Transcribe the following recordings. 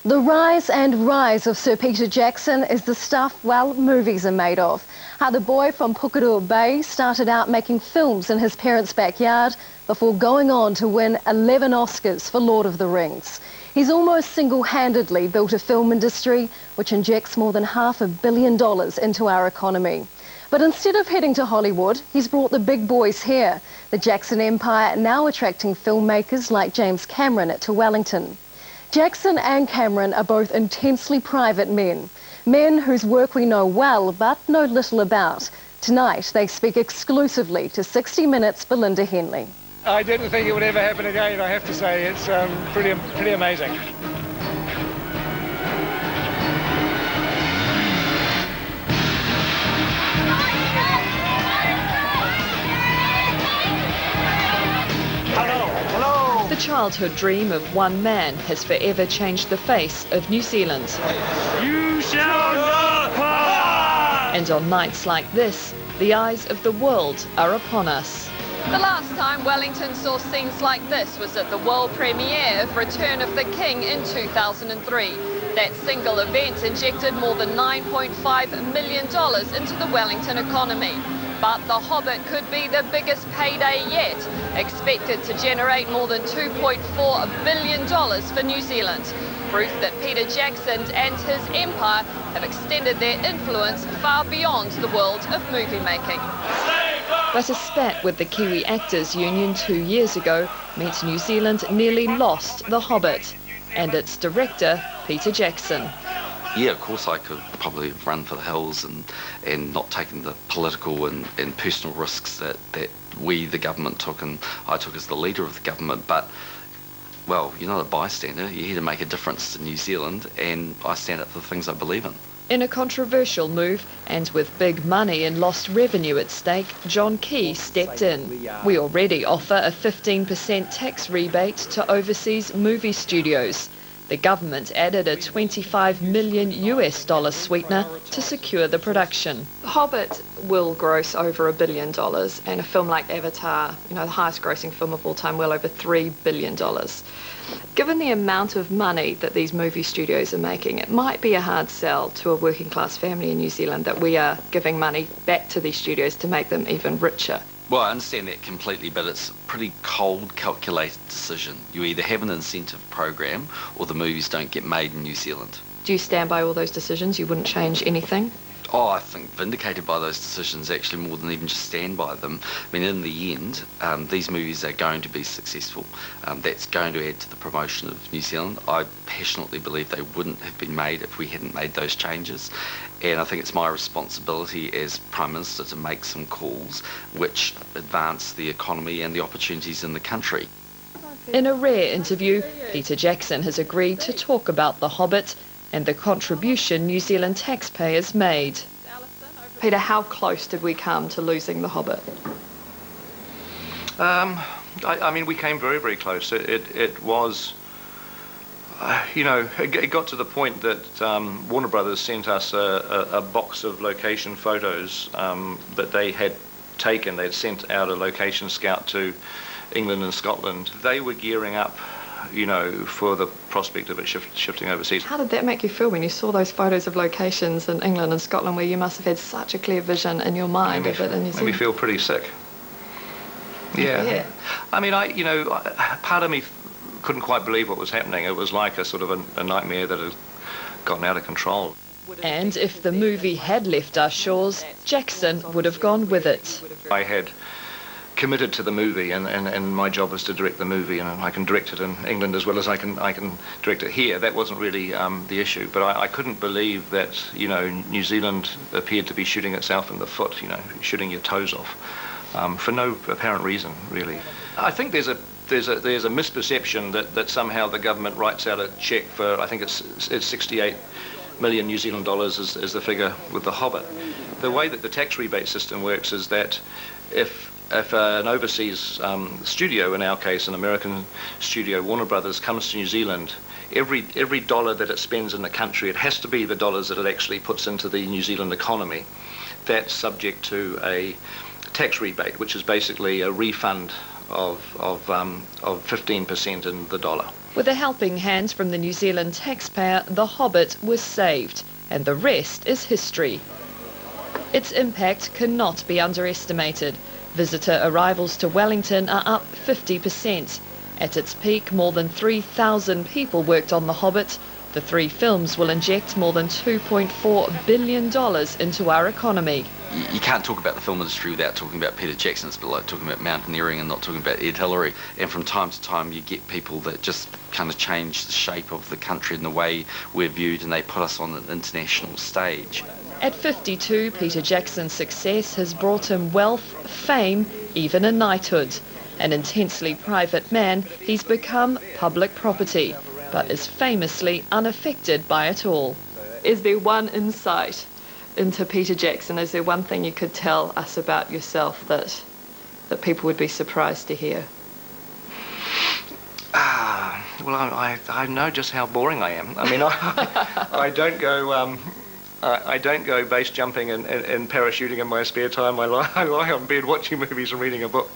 The rise and rise of Sir Peter Jackson is the stuff, well, movies are made of. How the boy from Pukeroa Bay started out making films in his parents' backyard before going on to win 11 Oscars for Lord of the Rings. He's almost single-handedly built a film industry which injects more than $500 million into our economy. But instead of heading to Hollywood, he's brought the big boys here. The Jackson Empire now attracting filmmakers like James Cameron to Wellington. Jackson and Cameron are both intensely private men whose work we know well but know little about. Tonight they speak exclusively to 60 Minutes' Belinda Henley. I didn't think it would ever happen again, I have to say. It's pretty amazing. The childhood dream of one man has forever changed the face of New Zealand. You shall not pass! And on nights like this, the eyes of the world are upon us. The last time Wellington saw scenes like this was at the world premiere of Return of the King in 2003. That single event injected more than $9.5 million into the Wellington economy. But The Hobbit could be the biggest payday yet, expected to generate more than $2.4 billion for New Zealand. Proof that Peter Jackson and his empire have extended their influence far beyond the world of movie making. But a spat with the Kiwi Actors Union 2 years ago meant New Zealand nearly lost The Hobbit and its director, Peter Jackson. Yeah, of course I could probably have run for the hills and not taken the political and personal risks that we, the government, took, and I took as the leader of the government. But, well, you're not a bystander. You're here to make a difference to New Zealand, and I stand up for the things I believe in. In a controversial move, and with big money and lost revenue at stake, John Key stepped in. We already offer a 15% tax rebate to overseas movie studios. The government added a $25 million sweetener to secure the production. The Hobbit will gross over $1 billion, and a film like Avatar, the highest grossing film of all time, well over $3 billion. Given the amount of money that these movie studios are making, it might be a hard sell to a working class family in New Zealand that we are giving money back to these studios to make them even richer. Well, I understand that completely, but it's a pretty cold, calculated decision. You either have an incentive program or the movies don't get made in New Zealand. Do you stand by all those decisions? You wouldn't change anything? Oh, I think vindicated by those decisions, actually, more than even just stand by them. I mean, in the end, these movies are going to be successful. That's going to add to the promotion of New Zealand. I passionately believe they wouldn't have been made if we hadn't made those changes. And I think it's my responsibility as Prime Minister to make some calls which advance the economy and the opportunities in the country. In a rare interview, Peter Jackson has agreed to talk about The Hobbit and the contribution New Zealand taxpayers made. Peter, how close did we come to losing The Hobbit? I mean, we came very, very close. It was, it got to the point that Warner Brothers sent us a box of location photos that they had taken. They'd sent out a location scout to England and Scotland. They were gearing up, for the prospect of it shifting overseas. How did that make you feel when you saw those photos of locations in England and Scotland where you must have had such a clear vision in your mind of it in New Zealand? Made me feel pretty sick. Yeah. I mean, part of me couldn't quite believe what was happening. It was like a sort of a nightmare that had gotten out of control. And if the movie had left our shores, Jackson would have gone with it. I had committed to the movie, and my job was to direct the movie, and I can direct it in England as well as I can direct it here. That wasn't really the issue, but I couldn't believe that New Zealand appeared to be shooting itself in the foot, shooting your toes off for no apparent reason, really. I think there's a misperception that somehow the government writes out a check for, I think it's 68 million New Zealand dollars is the figure with The Hobbit. The way that the tax rebate system works is that if an overseas studio, in our case an American studio, Warner Brothers, comes to New Zealand, every dollar that it spends in the country, it has to be the dollars that it actually puts into the New Zealand economy. That's subject to a tax rebate, which is basically a refund of 15% in the dollar. With a helping hand from the New Zealand taxpayer, The Hobbit was saved, and the rest is history. Its impact cannot be underestimated. Visitor arrivals to Wellington are up 50%. At its peak, more than 3,000 people worked on The Hobbit. The 3 films will inject more than $2.4 billion into our economy. You can't talk about the film industry without talking about Peter Jackson. It's a bit like talking about mountaineering and not talking about Ed Hillary. And from time to time you get people that just kind of change the shape of the country and the way we're viewed, and they put us on an international stage. At 52, Peter Jackson's success has brought him wealth, fame, even a knighthood. An intensely private man, he's become public property, but is famously unaffected by it all. Is there one insight into Peter Jackson? Is there one thing you could tell us about yourself that people would be surprised to hear? Well, I know just how boring I am. I mean, I don't go base jumping and parachuting in my spare time. I lie on bed watching movies and reading a book.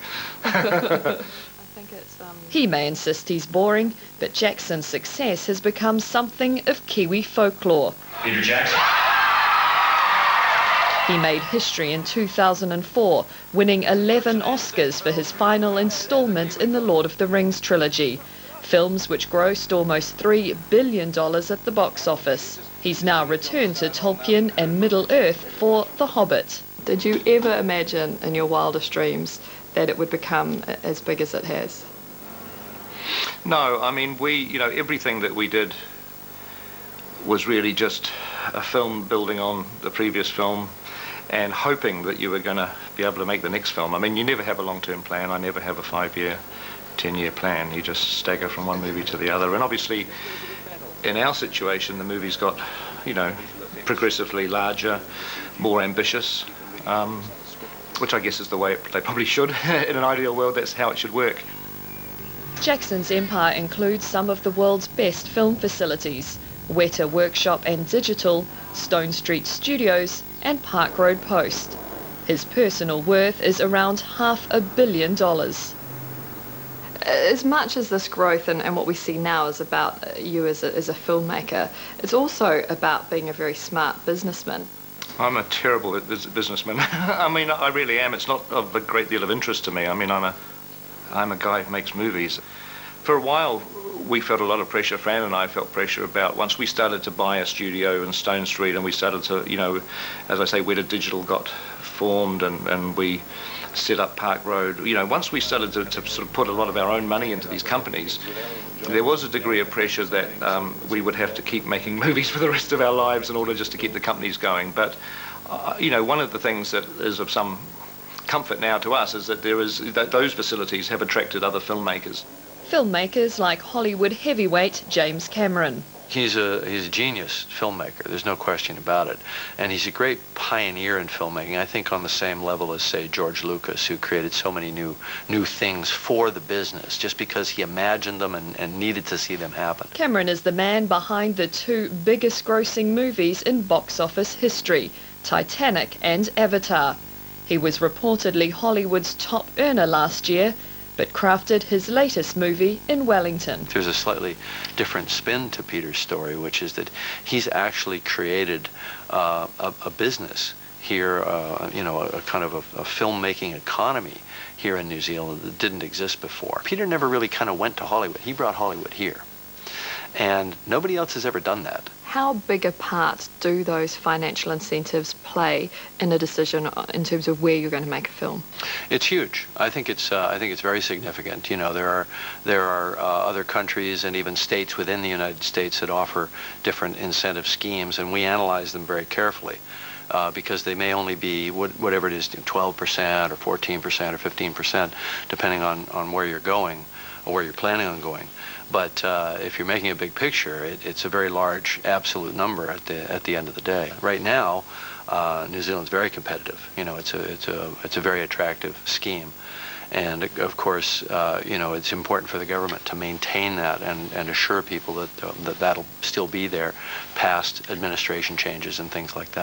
He may insist he's boring, but Jackson's success has become something of Kiwi folklore. Peter Jackson. He made history in 2004, winning 11 Oscars for his final installment in the Lord of the Rings trilogy, films which grossed almost $3 billion at the box office. He's now returned to Tolkien and Middle-earth for The Hobbit. Did you ever imagine in your wildest dreams that it would become as big as it has? No, I mean, everything that we did was really just a film building on the previous film and hoping that you were going to be able to make the next film. I mean, you never have a long-term plan. I never have a 5-year, 10-year plan. You just stagger from one movie to the other. And obviously, in our situation, the movies got, progressively larger, more ambitious, which I guess is the way they probably should. In an ideal world, that's how it should work. Jackson's empire includes some of the world's best film facilities: Weta Workshop and Digital, Stone Street Studios and Park Road Post. His personal worth is around $500 million. As much as this growth and what we see now is about you as a filmmaker, it's also about being a very smart businessman. I'm a terrible businessman. I mean, I really am. It's not of a great deal of interest to me. I mean, I'm a guy who makes movies. For a while, we felt a lot of pressure. Fran and I felt pressure about once we started to buy a studio in Stone Street, and we started to, as I say, Weta Digital got formed, and we set up Park Road. Once we started to sort of put a lot of our own money into these companies, there was a degree of pressure that we would have to keep making movies for the rest of our lives in order just to keep the companies going. But, one of the things that is of some comfort now to us is that those facilities have attracted other filmmakers. Filmmakers like Hollywood heavyweight James Cameron. He's a genius filmmaker, there's no question about it. And he's a great pioneer in filmmaking, I think on the same level as, say, George Lucas, who created so many new things for the business, just because he imagined them and needed to see them happen. Cameron is the man behind the 2 biggest grossing movies in box office history, Titanic and Avatar. He was reportedly Hollywood's top earner last year, but crafted his latest movie in Wellington. There's a slightly different spin to Peter's story, which is that he's actually created a business here, a kind of a filmmaking economy here in New Zealand that didn't exist before. Peter never really kind of went to Hollywood. He brought Hollywood here. And nobody else has ever done that. How big a part do those financial incentives play in a decision in terms of where you're going to make a film? It's huge. I think it's very significant. There are other countries and even states within the United States that offer different incentive schemes, and we analyze them very carefully. Because they may only be whatever it is, 12% or 14% or 15%, depending on where you're going or where you're planning on going. But if you're making a big picture, it's a very large absolute number at the end of the day. Right now, New Zealand's very competitive. It's a very attractive scheme, and of course, it's important for the government to maintain that and assure people that that'll still be there past administration changes and things like that.